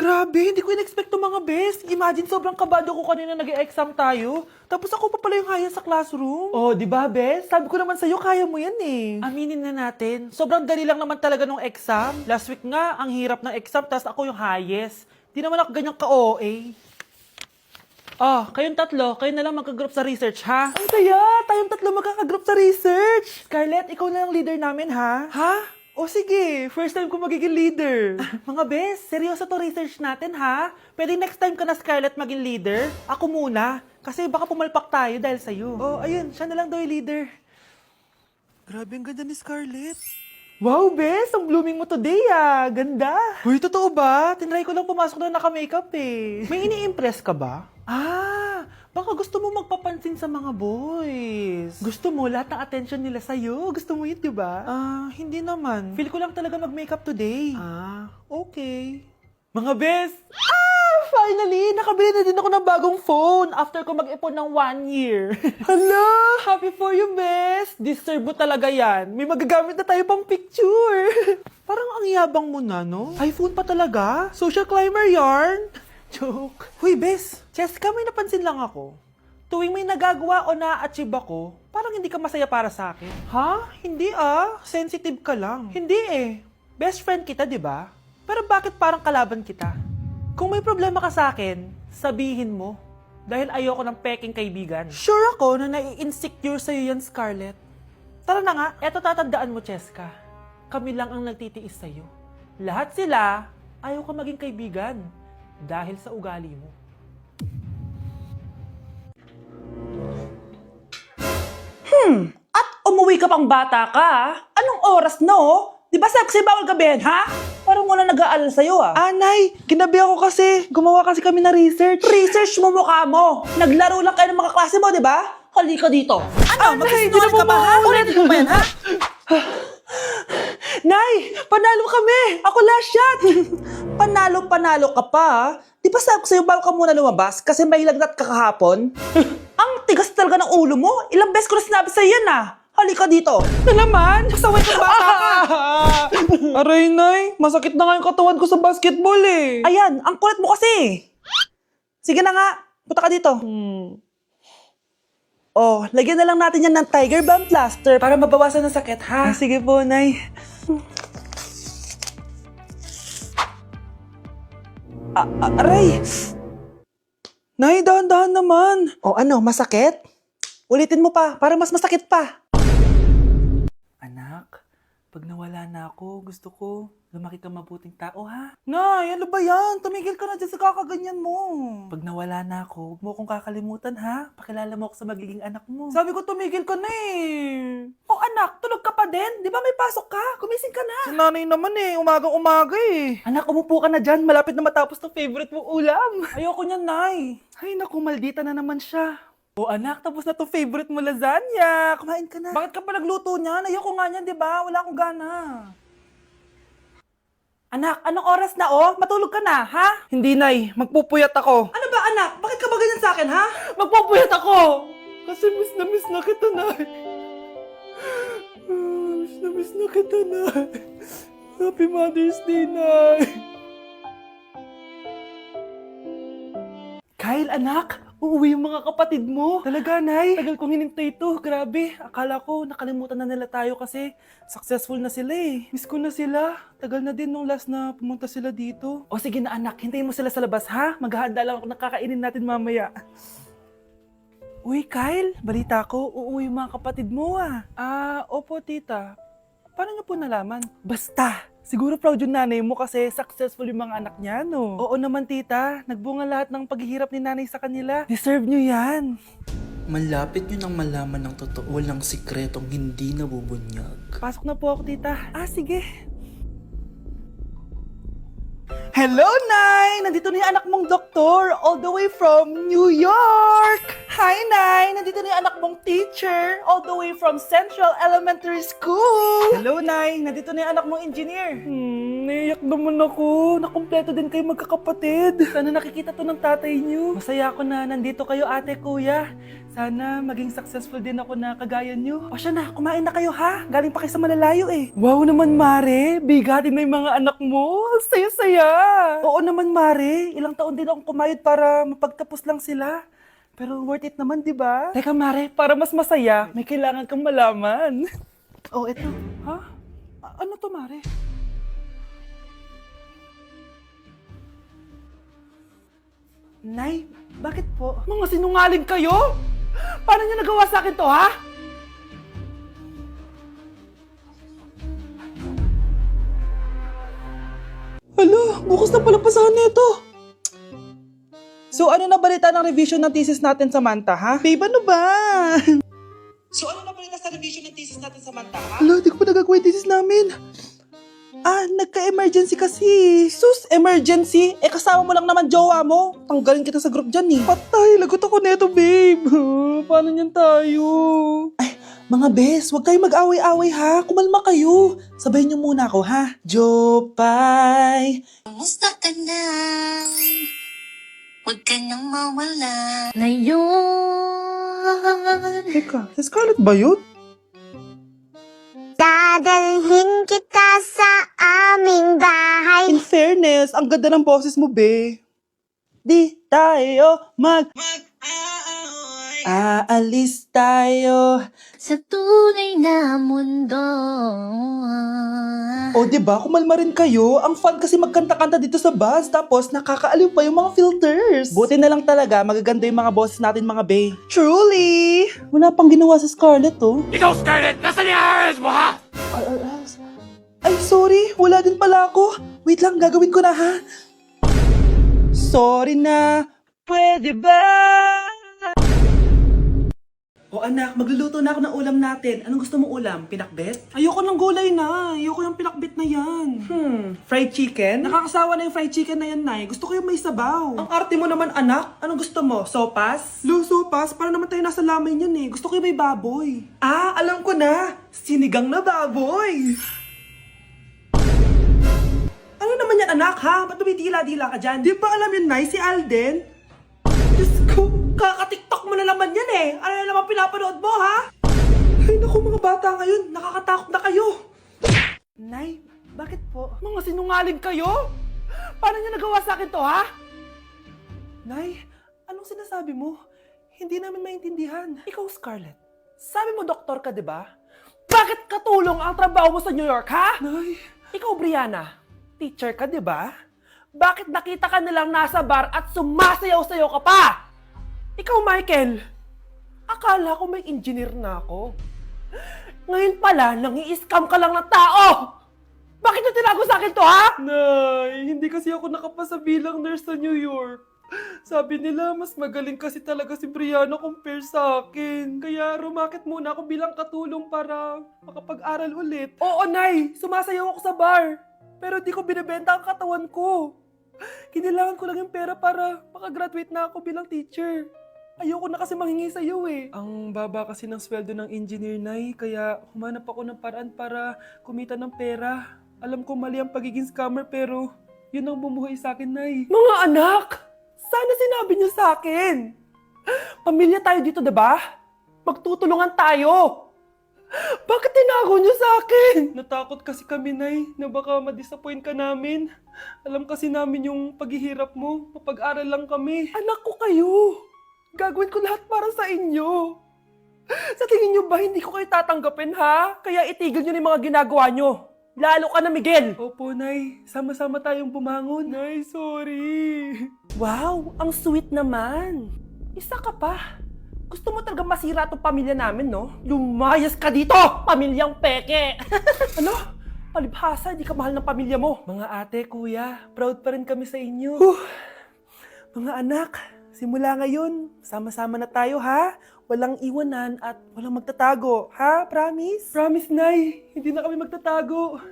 Grabe, hindi ko in-expect to mga bes. Imagine, sobrang kabado ko kanina nag-exam tayo. Tapos ako pa pala yung haya sa classroom. Oh, di ba, bes? Sabi ko naman sa'yo, kaya mo yan eh. Aminin na natin. Sobrang dali lang naman talaga nung exam. Last week nga, ang hirap ng exam, tapos ako yung highest. Di naman ako ganyang ka-OA. Kayong tatlo, kayo na lang magka-group sa research, ha? Ang saya! Tayong tatlo magkaka-group sa research! Scarlett, ikaw na lang leader namin, ha? Ha? O sige, first time ko magiging leader. Mga bes, seryoso to research natin, ha? Pwede next time ka na, Scarlett, maging leader? Ako muna, kasi baka pumalpak tayo dahil sa'yo. Oh, ayun, siya na lang daw yung leader. Grabe, ang ganda ni Scarlett. Wow, bes! Ang blooming mo today, ah! Ganda! Uy, totoo ba? Tinry ko lang pumasok na naka-makeup eh. May ini-impress ka ba? Baka gusto mo magpapansin sa mga boys. Gusto mo lahat ng attention nila sa'yo? Gusto mo yun, di ba? Hindi naman. Feel ko lang talaga mag-makeup today. Okay. Mga bes! Finally! Nakabili na din ako ng bagong phone after ko mag-ipon ng 1 year. Hala! Happy for you, bes! Deserve mo talaga yan. May magagamit na tayo pang picture. Parang ang yabang mo na, no? iPhone pa talaga? Social climber yarn? Joke. Huy, bes! Cheska, may napansin lang ako. Tuwing may nagagawa o na-achieve ako, parang hindi ka masaya para sa akin. Ha? Hindi Sensitive ka lang. Hindi eh. Best friend kita, di ba? Pero bakit parang kalaban kita? Kung may problema ka sa akin, sabihin mo. Dahil ayoko ng peking kaibigan. Sure ako na nai-insecure sa'yo yan, Scarlett. Tara na nga, eto tatandaan mo, Cheska. Kami lang ang nagtitiis sa'yo. Lahat sila, ayaw ka maging kaibigan. Dahil sa ugali mo. At umuwi ka pang bata ka, anong oras na Di ba sexy bawal gabihin, ha? Parang wala nag-aalala sa'yo, Nay, ginabi ako kasi. Gumawa kasi kami na research. Research mo mukha mo. Naglaro lang kayo ng mga klase mo, di ba? Halika dito. Ano, magsisinungaling ka ba, ha? Ulitin mo ba yan, ha? Nay, panalo kami. Ako last shot. Panalo ka pa, ha? Di ba sabi ko sa'yo bago ka muna lumabas kasi may lagnat ka kahapon? Ang tigas talaga ng ulo mo. Ilang beses ko na sinabi sa'yo yan, Halika dito. Na naman? Pasaway kang bata ka. Aray, Nay. Masakit na nga yung katawan ko sa basketball eh. Ayan, ang kulit mo kasi. Sige na nga, punta ka dito. Lagyan na lang natin yan ng Tiger Balm plaster para mabawasan ng sakit, ha? Sige po, Nay. Aray! Nay, dahan-dahan naman. Ano, masakit? Ulitin mo pa, para mas masakit pa. Anak, pag nawala na ako, gusto ko lumaki ka mabuting tao, ha? Nay, ano ba yan? Tumigil ka na dyan sa kakaganyan mo. Pag nawala na ako, huwag mo akong kakalimutan, ha? Pakilala mo ako sa magiging anak mo. Sabi ko, tumigil ka na eh. Anak, tulog ka pa din? Di ba may pasok ka? Kumising ka na. Si nanay naman eh, umagang-umaga eh. Anak, umupo ka na dyan. Malapit na matapos ng favorite mong ulam. Ayoko niyan, Nay. Ay, naku, maldita na naman siya. Anak, tapos na to favorite mo lasagna. Kumain ka na. Bakit ka pa nagluto niyan? Ayoko nga niyan, di ba? Wala akong gana. Anak, anong oras na Matulog ka na, ha? Hindi, Nay. Magpupuyat ako. Ano ba, anak? Bakit ka ba ganyan sa akin, ha? Magpupuyat ako! Kasi miss na kita, Nay. Miss na kita, Nay. Happy Mother's Day, Nay. Kyle, anak, uuwi yung mga kapatid mo. Talaga, Nay? Tagal kong hinintay ito. Grabe. Akala ko nakalimutan na nila tayo kasi successful na sila eh. Miss ko na sila. Tagal na din nung last na pumunta sila dito. O sige na, anak. Hintayin mo sila sa labas, ha? Maghahanda lang ako ng kakainin natin mamaya. Uy, Kyle. Balita ko, uuwi yung mga kapatid mo, opo, tita. Paano niyo po nalaman? Basta! Siguro proud yung nanay mo kasi successful yung mga anak niya, no? Oo naman, tita. Nagbunga lahat ng paghihirap ni nanay sa kanila. Deserve nyo yan. Malapit nyo nang malaman ng totoo, walang sikretong hindi nabubunyag. Pasok na po ako, tita. Sige. Hello, Nay! Nandito na yung anak mong doktor, all the way from New York! Hi, Nay! Nandito na yung anak mong teacher, all the way from Central Elementary School! Hello, Nay! Nandito na yung anak mong engineer. Naiyak naman ako. Nakumpleto din kayo magkakapatid. Sana nakikita to ng tatay niyo. Masaya ako na nandito kayo, ate, kuya. Sana maging successful din ako na kagaya niyo. O siya na, kumain na kayo ha. Galing pa kayo sa malalayo eh. Wow naman, Mare. Bigatin na yung mga anak mo. Saya-saya. Oo naman, Mare. Ilang taon din akong kumayod para mapagtapos lang sila. Pero worth it naman, di ba? Teka, Mare, para mas masaya, may kailangan kang malaman. Oh, eto. Ha? Ano to, Mare? Nay, bakit po? Mga sinungaling kayo? Paano niyo nagawa sa akin to, ha? Hala, bukas na pala pasahan nito. So ano na balita ng revision ng thesis natin, Samantha, ha? Babe, ano ba? So ano na balita sa revision ng thesis natin, Samantha, ha? Hala, di ko pa nagagawa yung thesis namin. Nagka-emergency kasi. Sus, emergency? Kasama mo lang naman jowa mo. Tanggalin kita sa group dyan eh. Patay, lagot ako neto, babe. Paano niyan tayo? Ay, mga bes, huwag kayong mag-away-away ha. Kumalma kayo. Sabayin niyo muna ako ha. Jopay. Kumusta ka na? Huwag ka nang mawala. Ngayon, Teka, si Scarlett ba yun? dadalhin kita sa aming bahay. In fairness, ang ganda ng boses mo, be. Di tayo aalis tayo. Sa tunay na mundo. O, diba? Kumalma rin kayo. Ang fun kasi magkanta-kanta dito sa bus. Tapos, nakakaaliw pa yung mga filters. Buti na lang talaga, magaganda yung mga boses natin, mga bay. Truly! Wala pang ginawa sa Scarlett, oh. Ikaw, Scarlett! Nasaan yung IRS mo, ha? Ay, sorry. Wala din pala ako. Wait lang, gagawin ko na, ha? Sorry na. Pwede ba? O anak, magluluto na ako ng ulam natin. Anong gusto mong ulam? Pinakbet? Ayoko ng gulay na. Ayoko yung pinakbet na yan. Fried chicken? Nakakasawa na yung fried chicken na yan, Nay. Gusto ko yung may sabaw. Ang arte mo naman, anak. Anong gusto mo? Sopas? Sopas? Para naman tayo nasa lamay yan eh. Gusto ko yung may baboy. Alam ko na. Sinigang na baboy. Ano naman yan, anak, ha? Ba't tumitila-dila ka dyan? Di ba alam yun, Nay? Si Alden? Diyos ko, kaka-tiktok mo na naman yan eh. Ano na naman pinapanood mo, ha? Ay, naku, mga bata ngayon. Nakakatakot na kayo. Nay, bakit po? Mga sinungaling kayo? Paano niyo nagawa sa akin to, ha? Nay, anong sinasabi mo? Hindi namin maintindihan. Ikaw, Scarlett, sabi mo doktor ka, di ba? Bakit katulong ang trabaho mo sa New York, ha? Nay, Ikaw, Brianna, teacher ka, di ba? Bakit nakita ka nilang nasa bar at sumasayaw-sayaw ka pa? Ikaw, Michael, akala ko may engineer na ako. Ngayon pala, nangi-scam ka lang ng tao! Bakit nyo tinago sa akin to, ha? Nay, hindi kasi ako nakapasa bilang nurse sa New York. Sabi nila, mas magaling kasi talaga si Brianna compare sa akin. Kaya rumakit muna ako bilang katulong para makapag-aral ulit. Oo, Nay, sumasayaw ako sa bar. Pero di ko binibenta ang katawan ko. Kailangan ko lang yung pera para makagraduate na ako bilang teacher. Ayoko na kasi manghingi sa'yo eh. Ang baba kasi ng sweldo ng engineer, Nay, kaya humanap ako ng paraan para kumita ng pera. Alam ko mali ang pagiging scammer pero yun ang bumuhay sa akin, Nay. Mga anak, sana sinabi niyo sa akin. Pamilya tayo dito, diba? Magtutulungan tayo. Bakit tinago niyo sa akin? Natakot kasi kami, Nay, na baka ma-disappoint ka namin. Alam kasi namin yung paghihirap mo, mapag-aral lang kami. Anak ko kayo. Gagawin ko lahat para sa inyo. Sa tingin niyo ba hindi ko kayo tatanggapin, ha? Kaya itigil niyo na yung mga ginagawa niyo. Lalo ka na, Miguel. Opo, Nay, sama-sama tayong bumangon. Nay, sorry. Wow, ang sweet naman. Isa ka pa. Gusto mo talaga masira itong pamilya namin, no? Lumayas ka dito, pamilyang peke! Ano? Palibhasa, hindi ka mahal ng pamilya mo. Mga ate, kuya, proud pa rin kami sa inyo. Mga anak, simula ngayon, sama-sama na tayo, ha? Walang iwanan at walang magtatago, ha? Promise? Promise, Nay, hindi na kami magtatago.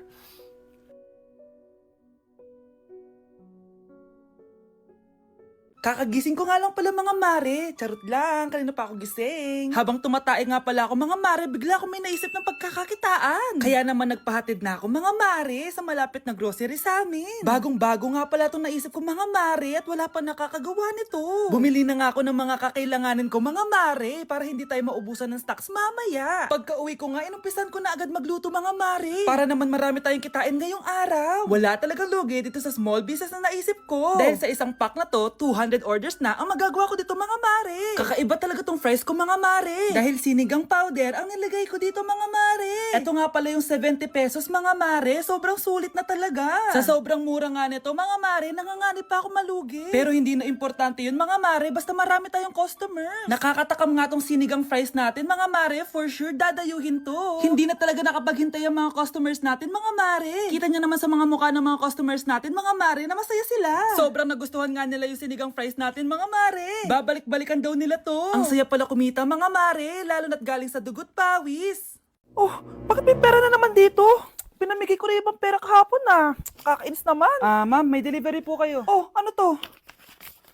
Kakagising ko nga lang pala mga mare. Charot lang, kanina pa ako gising. Habang tumatae nga pala ako mga mare, bigla ako may naisip ng pagkakakitaan. Kaya naman nagpahatid na ako mga mare sa malapit na grocery sa amin. Bagong-bago nga pala itong naisip ko mga mare at wala pa nakakagawa nito. Bumili na nga ako ng mga kakailanganin ko mga mare para hindi tayo maubusan ng stocks mamaya. Pagka uwi ko nga, inumpisan ko na agad magluto mga mare. Para naman marami tayong kitain ngayong araw. Wala talagang lugi dito sa small business na naisip ko. Dahil sa isang pack na to, 200 orders na ang magagawa ko dito mga mare. Kakaiba talaga tong fries ko mga mare. Dahil sinigang powder ang nilagay ko dito mga mare. Ito nga pala yung 70 pesos mga mare. Sobrang sulit na talaga. Sa sobrang mura nga nito mga mare, nanganganib pa ako malugi. Pero hindi na importante yun mga mare, basta marami tayong customers. Nakakatakam nga tong sinigang fries natin mga mare, for sure dadayuhin to. Hindi na talaga nakapaghintay ang mga customers natin mga mare. Kita nyo naman sa mga mukha ng mga customers natin mga mare na masaya sila. Sobrang nagustuhan nga nila yung sinigang fries natin mga mare. Babalik-balikan daw nila to. Ang saya pala kumita mga mare, lalo na't galing sa dugot pawis. Oh, bakit may pera na naman dito? Pinamigay ko rin ibang pera kahapon ah. Kakainis naman. Ma'am, may delivery po kayo. Oh, ano to?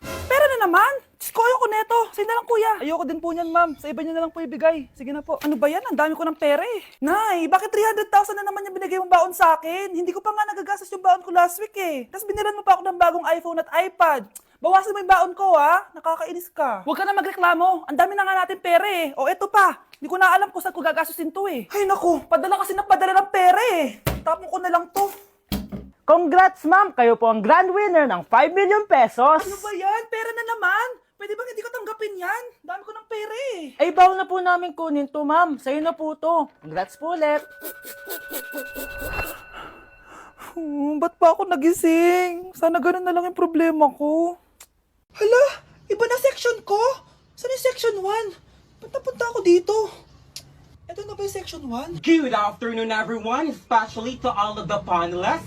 Pera na naman? Diyos ko, ayoko neto. Sa'yo na lang kuya. Ayoko din po niyan ma'am. Sa iba niyo na lang po ibigay. Sige na po. Ano ba yan? Ang dami ko ng pera eh. Nay, bakit 300,000 na naman yung binigay mong baon sa akin? Hindi ko pa nga nagagastos yung baon ko last week eh. Tapos binilan mo pa ako ng bagong iPhone at iPad. Bawasan mo yung baon ko ha. Nakakainis ka. Huwag ka na magreklamo. Ang dami na nga natin pera eh. O eto pa. Hindi ko na alam kung saan ko gagastusin to eh. Ay naku, padala kasi ng padala ng pera eh. Tapon ko na lang to. Congrats ma'am! Kayo po ang grand winner ng 5 million pesos! Ano ba yan? Pera na naman. Pwede ba hindi ko tanggapin yan? Dami ko ng pera eh. Ay, bawal na po namin kunin to ma'am. Sa'yo na po to. Congrats po ulit! Ba't pa ako nagising? Sana ganun na lang yung problema ko. Hala, iba na section ko? Saan yung section 1? Ba't napunta ako dito? Ito na ba yung section 1? Good afternoon, everyone, especially to all of the panelists,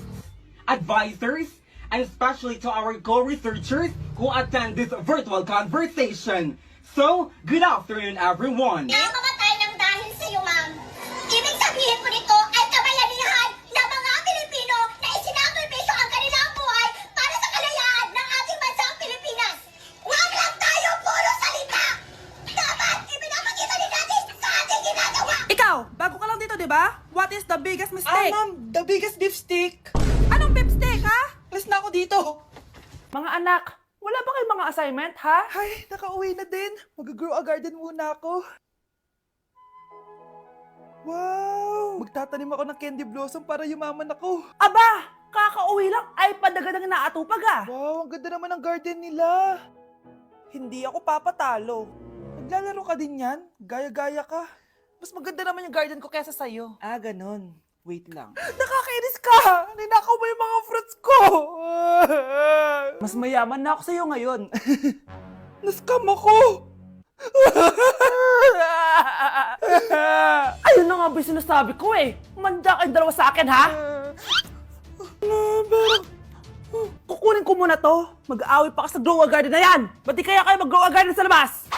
advisors, and especially to our co-researchers who attend this virtual conversation. So, good afternoon, everyone. Namamatay ng dahil sa iyo, ma'am. Ibig sabihin po nito ay kabayanihan ng mga Pilipino na isinakripisyo ang kanilang buhay para sa kalayaan ng ating bansang Pilipinas. Huwag lang tayo puro salita! Dapat ipinapakita din natin sa ating ginagawa! Ikaw, bago ka lang dito, di ba? What is the biggest mistake? Ma'am, the biggest beef stick. Anong beef steak, ha? Alis na ako dito. Mga anak, wala ba kayong mga assignment, ha? Ay, nakauwi na din. Mag-grow a garden muna ako. Wow! Magtatanim ako ng candy blossom para yumaman ako. Aba! Kakauwi lang ay padagad ang inaatupag ah! Wow, ang ganda naman ng garden nila. Hindi ako papatalo. Naglalaro ka din yan? Gaya-gaya ka. Mas maganda naman yung garden ko kesa sa'yo. Ah, ganun. Wait lang. Nakakainis ka! Ninakaw mo yung mga fruits ko! Mas mayaman na ako sa'yo ngayon. Nascam ako! Ayun na nga ba yung sinasabi ko eh! Manda kayong dalawa sa akin ha! Kukunin ko muna to. Mag-aaway pa ka sa grow a garden na yan! Ba't di kaya kayo mag-grow a garden sa labas?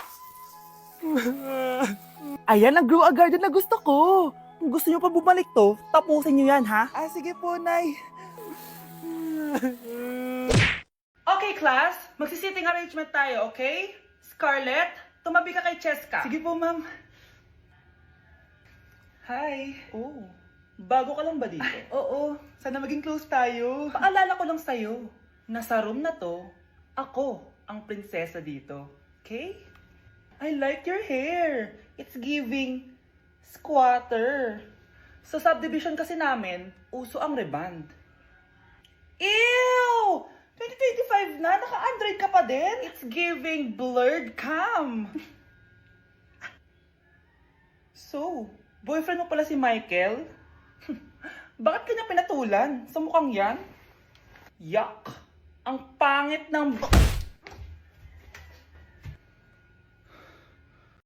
Ayan ang grow a garden na gusto ko. Kung gusto nyo pa bumalik to, tapusin nyo yan, ha? Ah, sige po, Nay. Okay, class. Magsisitting arrangement tayo, okay? Scarlett, tumabi ka kay Cheska. Sige po, ma'am. Hi. Oh, bago ka lang ba dito? Oo, sana maging close tayo. Paalala ko lang sa'yo, na sa room na to, ako ang prinsesa dito. Okay? I like your hair. It's giving squatter. Sa subdivision kasi namin, uso ang reband. Ew! 2025 na, naka-Android ka pa din? It's giving blurred cam. So, boyfriend mo pala si Michael? Bakit kanya pinatulan? Sa mukhang yan? Yuck! Ang pangit ng...